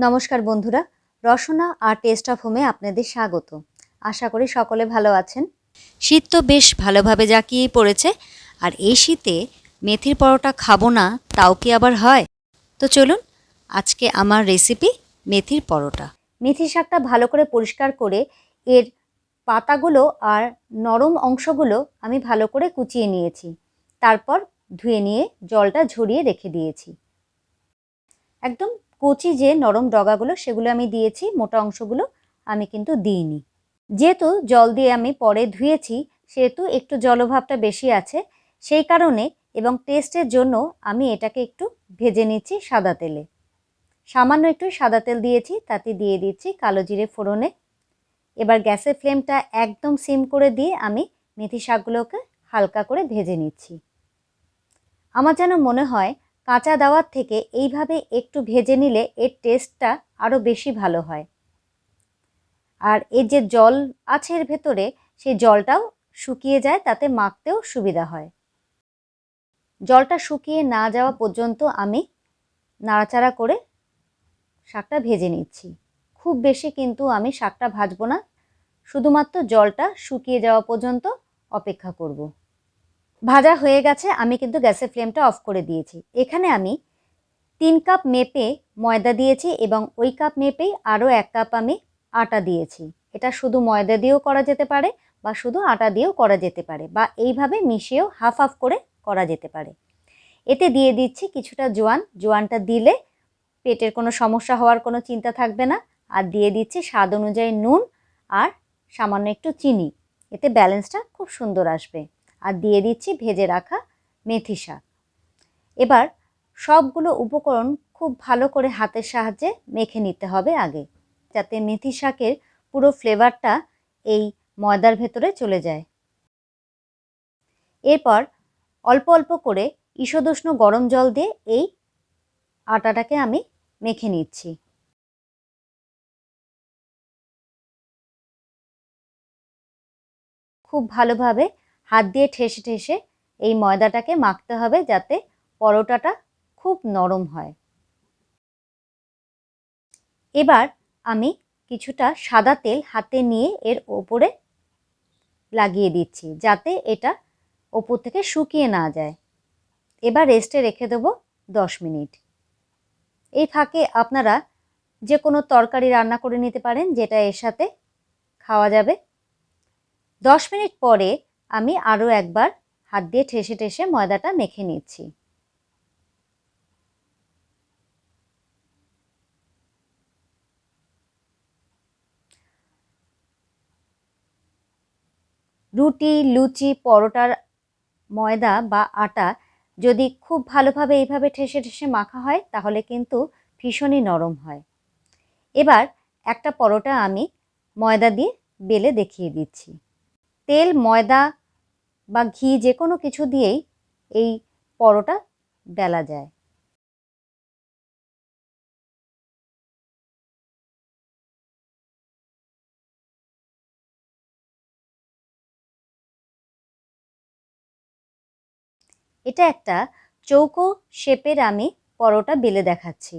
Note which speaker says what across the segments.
Speaker 1: নমস্কার বন্ধুরা, রসনা আর test of হোমে আপনাদের স্বাগত। আশা করি সকলে ভালো আছেন। শীত তো বেশ ভালোভাবে জাঁকিয়েই পড়েছে, আর এই শীতে মেথির পরোটা খাবো না তাও কি আবার হয়? তো চলুন, আজকে আমার রেসিপি মেথির পরোটা। মেথি শাকটা ভালো করে পরিষ্কার করে এর পাতাগুলো আর নরম অংশগুলো আমি ভালো করে কুচিয়ে নিয়েছি। তারপর ধুয়ে নিয়ে জলটা ঝরিয়ে রেখে দিয়েছি। একদম কচি যে নরম ডগাগুলো সেগুলো আমি দিয়েছি, মোটা অংশগুলো আমি কিন্তু দিইনি। যেহেতু জল দিয়ে আমি পরে ধুয়েছি সেহেতু একটু জলভাবটা বেশি আছে, সেই কারণে এবং টেস্টের জন্য আমি এটাকে একটু ভেজে নিচ্ছি সাদা তেলে। সামান্য একটু সাদা তেল দিয়েছি, তাতে দিয়ে দিচ্ছি কালো জিরে ফোড়নে। এবার গ্যাসের ফ্লেমটা একদম সিম করে দিয়ে আমি মেথি শাকগুলোকে হালকা করে ভেজে নিচ্ছি। আমার যেন মনে হয় কাঁচা দেওয়ার থেকে এইভাবে একটু ভেজে নিলে এর টেস্টটা আরও বেশি ভালো হয়। আর এর যে জল আছে এর ভেতরে, সেই জলটাও শুকিয়ে যায়, তাতে মাখতেও সুবিধা হয়। জলটা শুকিয়ে না যাওয়া পর্যন্ত আমি নাড়াচাড়া করে শাকটা ভেজে নিচ্ছি। খুব বেশি কিন্তু আমি শাকটা ভাজবো না, শুধুমাত্র জলটা শুকিয়ে যাওয়া পর্যন্ত অপেক্ষা করব। ভাজা হয়ে গেছে, আমি কিন্তু গ্যাসের ফ্লেমটা অফ করে দিয়েছি। এখানে আমি 3 কাপ মেপে ময়দা দিয়েছি এবং ওই কাপ মেপেই আরও 1 কাপ আমি আটা দিয়েছি। এটা শুধু ময়দা দিয়েও করা যেতে পারে বা শুধু আটা দিয়েও করা যেতে পারে, বা এইভাবে মিশিয়েও হাফ হাফ করে করা যেতে পারে। এতে দিয়ে দিচ্ছি কিছুটা জোয়ান। জোয়ানটা দিলে পেটের কোনো সমস্যা হওয়ার কোনো চিন্তা থাকবে না। আর দিয়ে দিচ্ছি স্বাদ অনুযায়ী নুন আর সামান্য একটু চিনি, এতে ব্যালেন্সটা খুব সুন্দর আসবে। আর দিয়ে দিচ্ছি ভেজে রাখা মেথি শাক। এবার সবগুলো উপকরণ খুব ভালো করে হাতের সাহায্যে মেখে নিতে হবে আগে, যাতে মেথি শাকের পুরো ফ্লেভারটা এই ময়দার ভেতরে চলে যায়। এরপর অল্প অল্প করে ঈষদুষ্ণ গরম জল দিয়ে এই আটাটাকে আমি মেখে নিচ্ছি। খুব ভালোভাবে হাত দিয়ে ঠেসে ঠেসে এই ময়দাটাকে মাখতে হবে, যাতে পরোটাটা খুব নরম হয়। এবার আমি কিছুটা সাদা তেল হাতে নিয়ে এর ওপরে লাগিয়ে দিচ্ছি, যাতে এটা ওপর থেকে শুকিয়ে না যায়। এবার রেস্টে রেখে দেবো 10 মিনিট। এই ফাঁকে আপনারা যে কোনো তরকারি রান্না করে নিতে পারেন, যেটা এর সাথে খাওয়া যাবে। 10 মিনিট পরে আমি আরও একবার হাত দিয়ে ঠেসে ঠেসে ময়দাটা মেখে নিচ্ছি। রুটি, লুচি, পরোটার ময়দা বা আটা যদি খুব ভালোভাবে এইভাবে ঠেসে ঠেসে মাখা হয় তাহলে কিন্তু ভীষণই নরম হয়। এবার একটা পরোটা আমি ময়দা দিয়ে বেলে দেখিয়ে দিচ্ছি। তেল, ময়দা বা ঘি যে কোনো কিছু দিয়েই এই পরোটা বেলা যায়। এটা একটা চৌকো শেপের আমি পরোটা বেলে দেখাচ্ছি।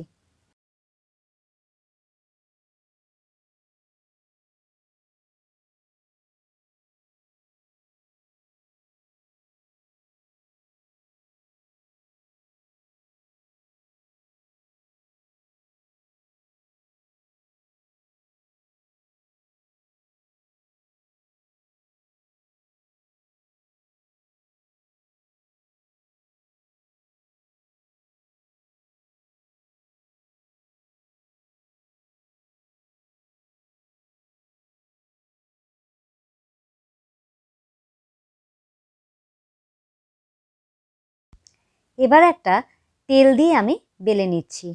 Speaker 1: এবার একটা তেল দিয়ে আমি বেলে নিচ্ছি।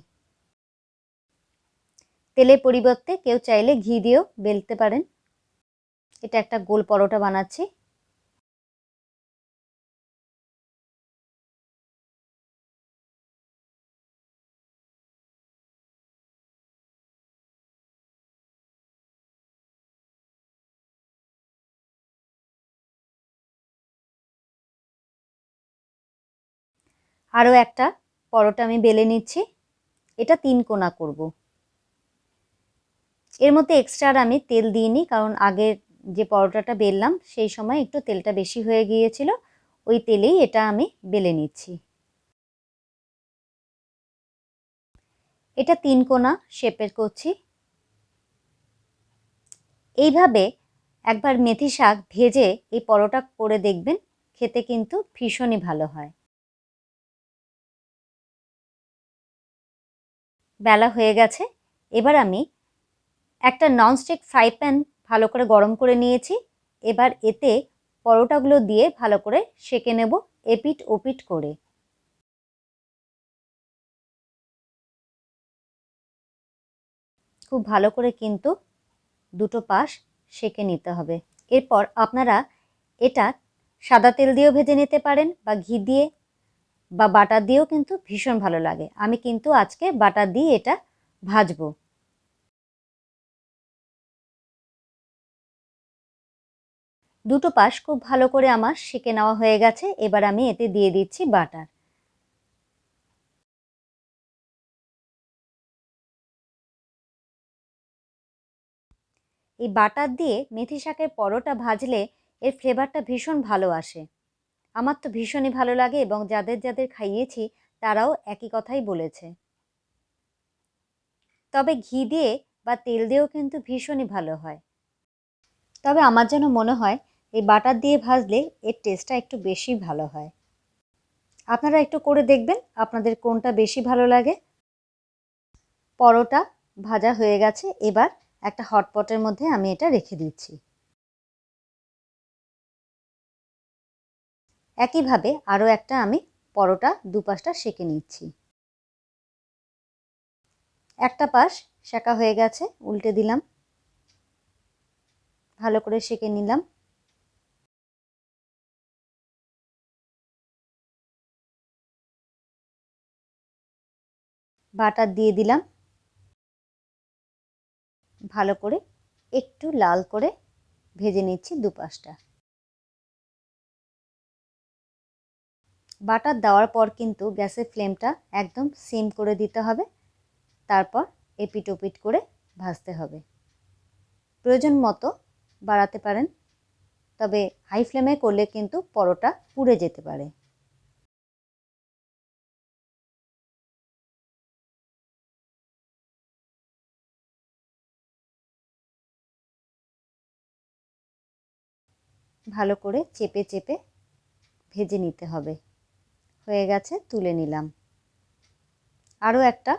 Speaker 1: তেলের পরিবর্তে কেউ চাইলে ঘি দিয়েও বেলতে পারেন। এটা একটা গোল পরোটা বানাচ্ছি। আরও একটা পরোটা আমি বেলে নিচ্ছি। এটা 3 কোনা করব। এর মধ্যে এক্সট্রা আর আমি তেল দিইনি, কারণ আগের যে পরোটাটা বেললাম সেই সময় একটু তেলটা বেশি হয়ে গিয়েছিল। ওই তেলেই এটা আমি বেলে নিচ্ছি। এটা 3 কোনা শেপের করছি। এইভাবে একবার মেথি শাক ভেজে এই পরোটা করে দেখবেন, খেতে কিন্তু ভীষণই ভালো হয়। বেলা হয়ে গেছে, এবার আমি একটা ননস্টিক ফ্রাই প্যান ভালো করে গরম করে নিয়েছি। এবার এতে পরোটাগুলো দিয়ে ভালো করে সেঁকে নেব এপিঠ ওপিঠ করে। খুব ভালো করে কিন্তু দুটো পাশ সেঁকে নিতে হবে। এরপর আপনারা এটা সাদা তেল দিয়েও ভেজে নিতে পারেন বা ঘি দিয়ে বা বাটার দিয়েও কিন্তু ভীষণ ভালো লাগে। আমি কিন্তু আজকে বাটার দিয়ে এটা ভাজবো। দুটো পাশ খুব ভালো করে আমার সেঁকে নেওয়া হয়ে গেছে। এবার আমি এতে দিয়ে দিচ্ছি বাটার। এই বাটার দিয়ে মেথি শাকের পরোটা ভাজলে এর ফ্লেভারটা ভীষণ ভালো আসে। আমার তো ভীষণই ভালো লাগে এবং যাদের যাদের খাইয়েছি তারাও একই কথাই বলেছে। তবে ঘি দিয়ে বা তেল দিয়েও কিন্তু ভীষণই ভালো হয়। তবে আমার যেন মনে হয় এই বাটার দিয়ে ভাজলে এর টেস্টটা একটু বেশি ভালো হয়। আপনারা একটু করে দেখবেন আপনাদের কোনটা বেশি ভালো লাগে। পরোটা ভাজা হয়ে গেছে, এবার একটা হটপটের মধ্যে আমি এটা রেখে দিচ্ছি। একইভাবে আরও একটা আমি পরোটা দুপাশটা সেঁকে নিচ্ছি। একটা পাশ সেঁকা হয়ে গেছে, উল্টে দিলাম, ভালো করে সেঁকে নিলাম। বাটার দিয়ে দিলাম, ভালো করে একটু লাল করে ভেজে নিচ্ছি দুপাশটা। বাটার দেওয়ার পর কিন্তু গ্যাসের ফ্লেমটা একদম সিম করে দিতে হবে, তারপর এপিট ওপিট করে ভাজতে হবে। প্রয়োজন মতো বাড়াতে পারেন, তবে হাই ফ্লেমে করলে কিন্তু পরোটা পুড়ে যেতে পারে। ভালো করে চেপে চেপে ভেজে নিতে হবে। হয়ে গেছে, তুলে নিলাম। আরও একটা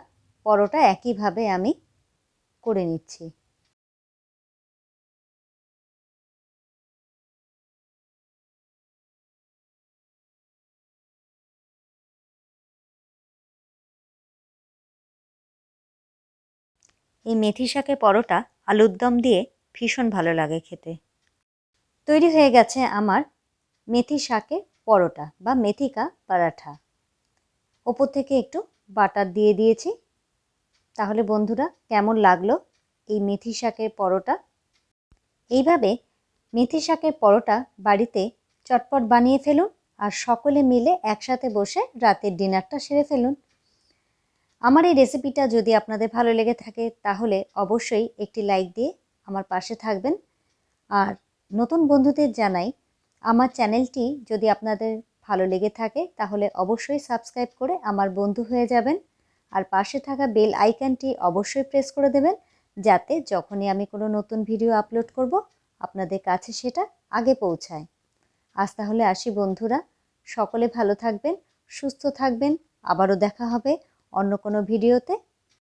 Speaker 1: পরোটা একইভাবে আমি করে নিচ্ছি। এই মেথি শাকের পরোটা আলুর দম দিয়ে ভীষণ ভালো লাগে খেতে। তৈরি হয়ে গেছে আমার মেথি শাকের পরোটা বা মেথি কা পরাঠা। ওপর থেকে একটু বাটার দিয়ে দিয়েছি। তাহলে বন্ধুরা, কেমন লাগলো এই মেথি শাকের পরোটা? এইভাবে মেথি শাকের পরোটা বাড়িতে চটপট বানিয়ে ফেলুন আর সকলে মিলে একসাথে বসে রাতের ডিনারটা সেরে ফেলুন। আমার এই রেসিপিটা যদি আপনাদের ভালো লেগে থাকে তাহলে অবশ্যই একটি লাইক দিয়ে আমার পাশে থাকবেন। আর নতুন বন্ধুদের জানাই, আমার চ্যানেলটি যদি আপনাদের ভালো লেগে থাকে তাহলে অবশ্যই সাবস্ক্রাইব করে আমার বন্ধু হয়ে যাবেন। আর পাশে থাকা বেল আইকনটি অবশ্যই প্রেস করে দেবেন, যাতে যখনই আমি কোনো নতুন ভিডিও আপলোড করব আপনাদের কাছে সেটা আগে পৌঁছায়। আজ তাহলে আসি বন্ধুরা, সকলে ভালো থাকবেন, সুস্থ থাকবেন। আবারও দেখা হবে অন্য কোনো ভিডিওতে।